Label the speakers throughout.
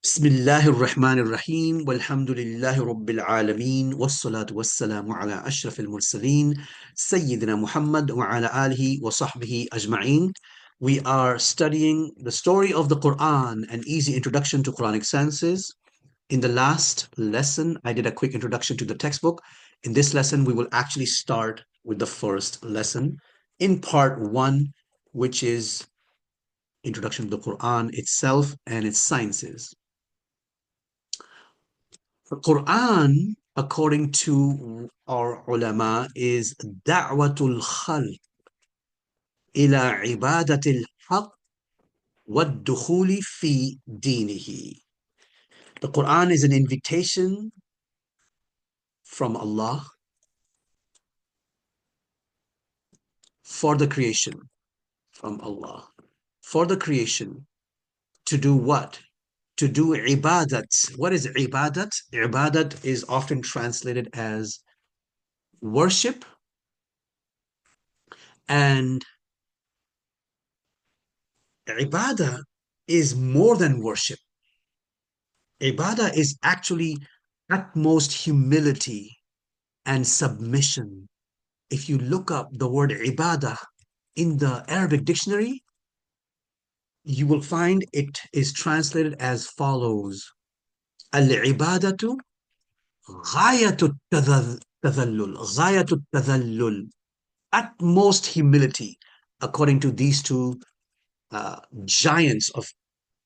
Speaker 1: بسم الله الرحمن الرحيم والحمد لله رب العالمين والصلاة والسلام على أشرف المرسلين سيدنا محمد وعلى آله وصحبه أجمعين. We are studying the story of the Quran, an easy introduction to Quranic sciences. In the last lesson, I did a quick introduction to the textbook. In this lesson, we will actually start with the first lesson in part one, which is introduction to the Quran itself and its sciences. The Quran, according to our ulama, is da'watul khalq ila ibadatil haq wad-dukhuli fi dinihi. The Quran is an invitation from Allah for the creation, from Allah, for the creation to do what? To do ibadat. What is ibadat? Ibadat is often translated as worship, and ibadah is more than worship. Ibadah is actually utmost humility and submission. If you look up the word ibadah in the Arabic dictionary, you will find it is translated as follows. Al-ibadatu ghayatu tadhallul. Ghayatu tadhallul. Utmost humility, according to these two giants of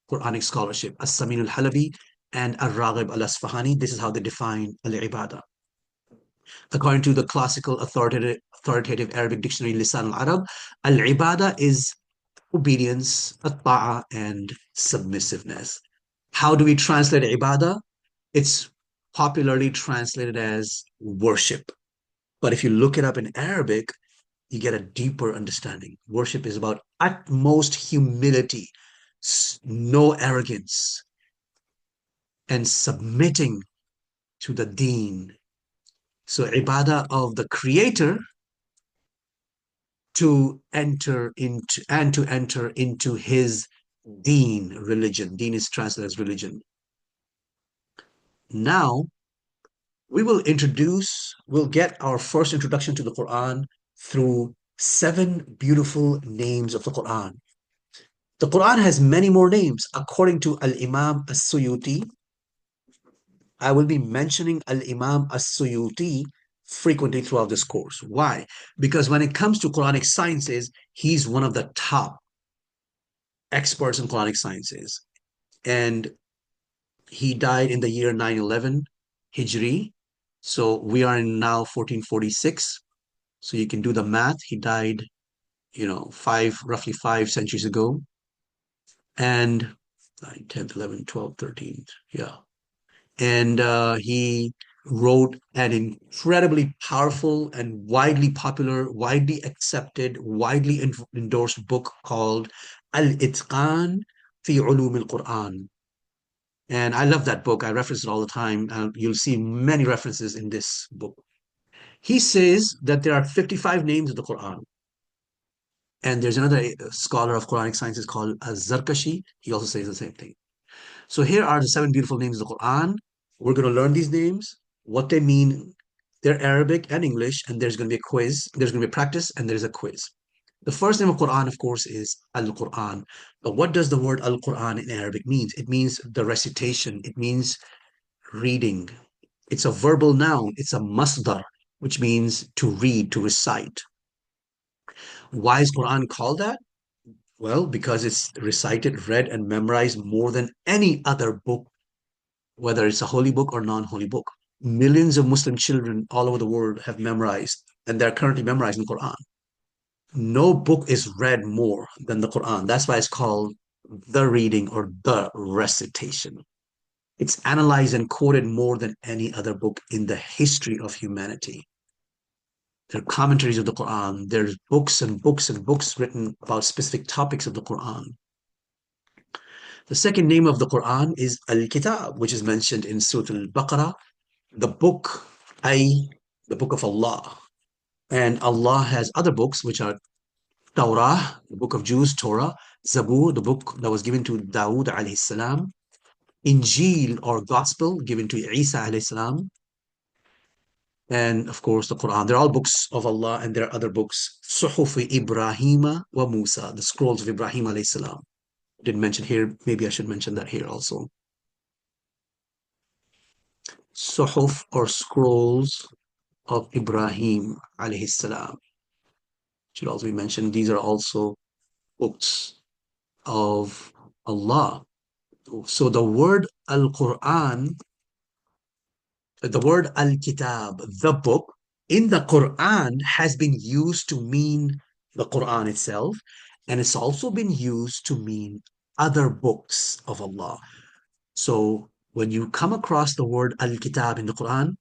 Speaker 1: Quranic scholarship, As-Samin al-Halabi and Ar-Raghib al-Asfahani. This is how they define al-ibadah. According to the classical authoritative Arabic dictionary Lisan al-Arab, al-ibadah is obedience, at-ta'a, and submissiveness. How do we translate ibadah? It's popularly translated as worship. But if you look it up in Arabic, you get a deeper understanding. Worship is about utmost humility, no arrogance, and submitting to the deen. So ibadah of the creator to enter into his deen, religion. Deen is translated as religion. Now we'll get our first introduction to the Quran through 7 beautiful names of the Quran. The Quran has many more names. According to Al-Imam As-Suyuti, I will be mentioning Al-Imam As-Suyuti frequently throughout this course. Why? Because when it comes to Quranic sciences, he's one of the top experts in Quranic sciences. And he died in the year 911 Hijri. So we are in now 1446. So you can do the math. He died, roughly 5 centuries ago. And 9, 10th, 11th, 12th, 13th. Yeah. And he wrote an incredibly powerful and widely popular, widely accepted, widely endorsed book called Al-Itqan fi Ulum al-Quran. And I love that book. I reference it all the time. You'll see many references in this book. He says that there are 55 names of the Quran. And there's another scholar of Quranic sciences called Az-Zarkashi. He also says the same thing. So here are the 7 beautiful names of the Quran. We're going to learn these names, what they mean. They're Arabic and English, and there's going to be a quiz. There's going to be practice, and there's a quiz. The first name of Quran, of course, is Al-Quran. But what does the word Al-Quran in Arabic means? It means the recitation. It means reading. It's a verbal noun. It's a masdar, which means to read, to recite. Why is Quran called that? Well, because it's recited, read, and memorized more than any other book, whether it's a holy book or non-holy book. Millions of Muslim children all over the world have memorized, and they're currently memorizing the Quran. No book is read more than the Quran. That's why it's called the reading or the recitation. It's analyzed and quoted more than any other book in the history of humanity. There are commentaries of the Quran. There's books and books and books written about specific topics of the Quran. The second name of the Quran is Al-Kitab, which is mentioned in Surah Al-Baqarah, the book, the book of Allah. And Allah has other books, which are Torah, the book of Jews, Torah, Zabur, the book that was given to Dawood alayhi salam, Injil or Gospel given to Isa alayhi salam, and of course the Quran. They're all books of Allah, and there are other books. Suhuf Ibrahima wa Musa, the scrolls of Ibrahim alayhi salam. Didn't mention here, maybe I should mention that here also. Suhuf or scrolls of Ibrahim alayhi salam should also be mentioned. These are also books of Allah. So the word Al-Kitab, the book, in the Quran has been used to mean the Quran itself, and it's also been used to mean other books of Allah. So when you come across the word Al-Kitab in the Quran,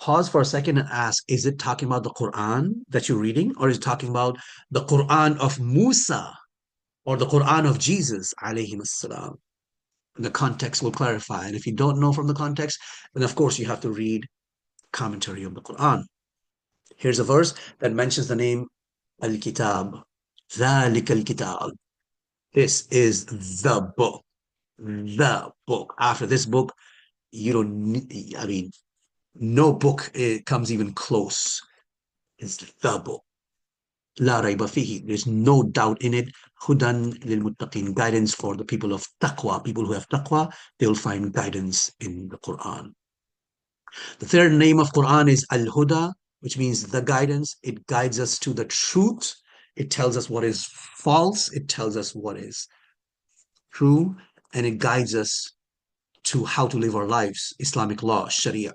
Speaker 1: pause for a second and ask, is it talking about the Quran that you're reading, or is it talking about the Quran of Musa or the Quran of Jesus, alayhi salam? The context will clarify. And if you don't know from the context, then of course you have to read commentary of the Quran. Here's a verse that mentions the name Al-Kitab. ذَلِكَ الْكِتَابِ. This is the book. The book. After this book, you don't need, I mean, no book comes even close. It's the book. La rayba fihi. There's no doubt in it. Hudan lil muttaqin. Guidance for the people of taqwa. People who have taqwa, they'll find guidance in the Quran. The third name of Quran is Al-Huda, which means the guidance. It guides us to the truth. It tells us what is false. It tells us what is true. And it guides us to how to live our lives. Islamic law, Sharia.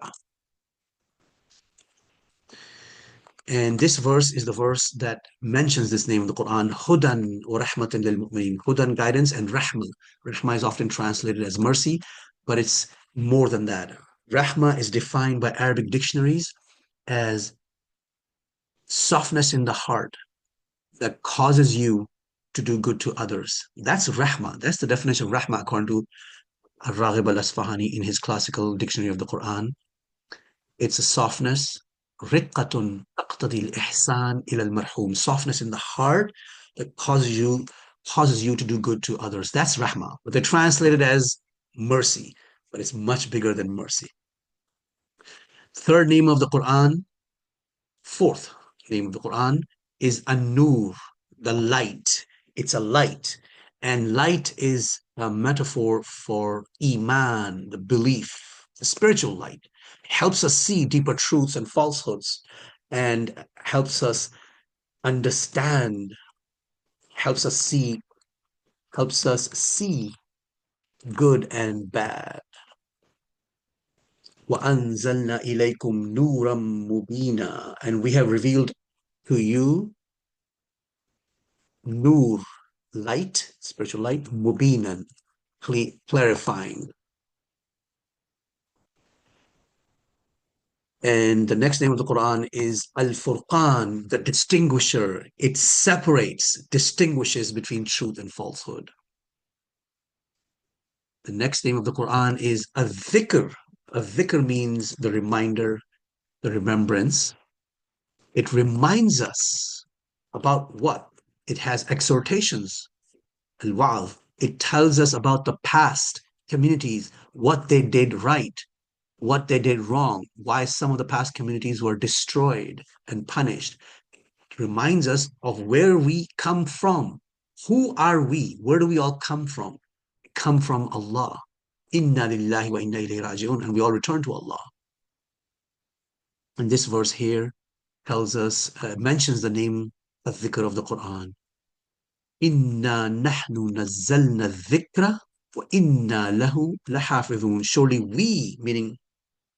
Speaker 1: And this verse is the verse that mentions this name in the Quran, Hudan wa rahmatan lil mu'mineen. Hudan, guidance, and Rahma. Rahma is often translated as mercy, but it's more than that. Rahma is defined by Arabic dictionaries as softness in the heart that causes you to do good to others. That's Rahma. That's the definition of Rahma according to Ar-Raghib al-Asfahani in his classical dictionary of the Quran. It's a softness, riqqatun taqtadi al-ihsan ila al-marhum, softness in the heart that causes you to do good to others. That's rahma, but they translate it as mercy, but it's much bigger than mercy. Third name of the Quran, fourth name of the Quran is An-Nur, the light. It's a light, and light is a metaphor for Iman, the belief, the spiritual light. It helps us see deeper truths and falsehoods, and understand, helps us see, helps us see good and bad. وَأَنزَلْنَا إِلَيْكُمْ نُورًا مُبِينًا. And we have revealed to you nur, light, spiritual light, mubinan, clarifying. And the next name of the Quran is Al-Furqan, the distinguisher. It separates, distinguishes between truth and falsehood. The next name of the Quran is Al-Dhikr. Al-Dhikr means the reminder, the remembrance. It reminds us about what? It has exhortations. Al-Wa'adh. It tells us about the past communities, what they did right, what they did wrong, why some of the past communities were destroyed and punished. It reminds us of where we come from. Who are we? Where do we all come from? We come from Allah. Inna lillahi wa inna ilayhi raji'un. And we all return to Allah. And this verse here tells us, mentions the name of dhikr of the Quran. Inna nahnu nazzalna dhikra wa inna lahu lahafidhun. Surely we, meaning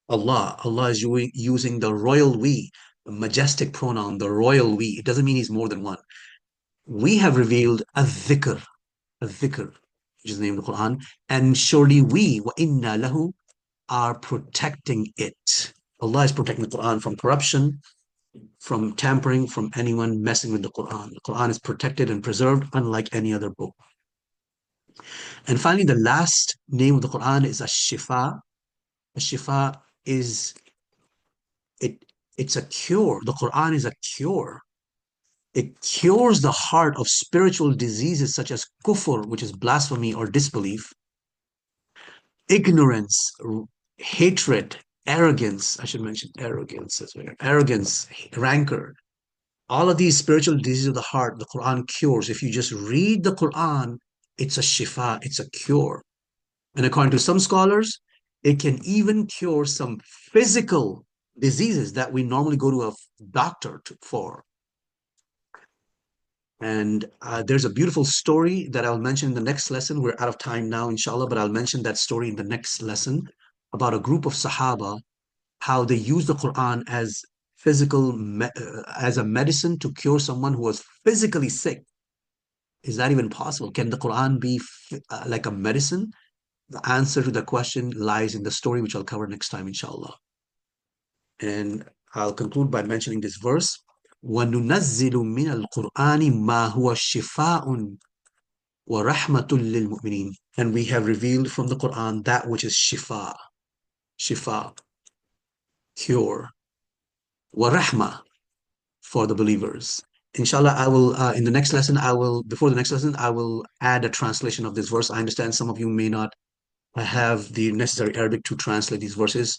Speaker 1: Allah is using the royal we, the majestic pronoun, the royal we. It doesn't mean he's more than one. We have revealed a dhikr, which is the name of the Quran, and surely we, wa inna lahu, are protecting it. Allah is protecting the Quran from corruption, from tampering, from anyone messing with the Quran. The Quran is protected and preserved, unlike any other book. And finally, the last name of the Quran is Ash-Shifa. Ash-Shifa is it's a cure. The Quran is a cure. It cures the heart of spiritual diseases such as kufr, which is blasphemy or disbelief, ignorance, hatred, arrogance. I should mention arrogance as well. Arrogance, rancor. All of these spiritual diseases of the heart, the Quran cures. If you just read the Quran, it's a shifa, it's a cure. And according to some scholars, it can even cure some physical diseases that we normally go to a doctor for. And there's a beautiful story that I'll mention in the next lesson. We're out of time now, inshallah, but I'll mention that story in the next lesson about a group of Sahaba, how they use the Quran as as a medicine to cure someone who was physically sick. Is that even possible? Can the Quran be like a medicine? The answer to the question lies in the story, which I'll cover next time, inshallah. And I'll conclude by mentioning this verse. وَنُنَزِّلُ مِنَ الْقُرْآنِ مَا هُوَ شِفَاءٌ وَرَحْمَةٌ لِلْمُؤْمِنِينَ. And we have revealed from the Quran that which is shifa, shifa, cure, wa rahma, for the believers. Inshallah, I will, in the next lesson, before the next lesson, I will add a translation of this verse. I understand some of you may not have the necessary Arabic to translate these verses,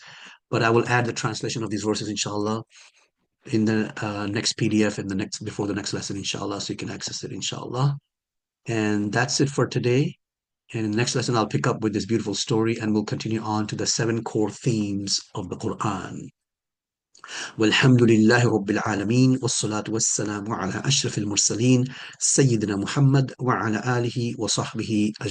Speaker 1: but I will add the translation of these verses, inshallah, in the next PDF before the next lesson, inshallah, so you can access it, inshallah. And that's it for today. And in the next lesson, I'll pick up with this beautiful story and we'll continue on to the 7 core themes of the Quran. والحمد لله رب العالمين والصلاة والسلام على أشرف المرسلين سيدنا محمد وعلى آله وصحبه أجمعين.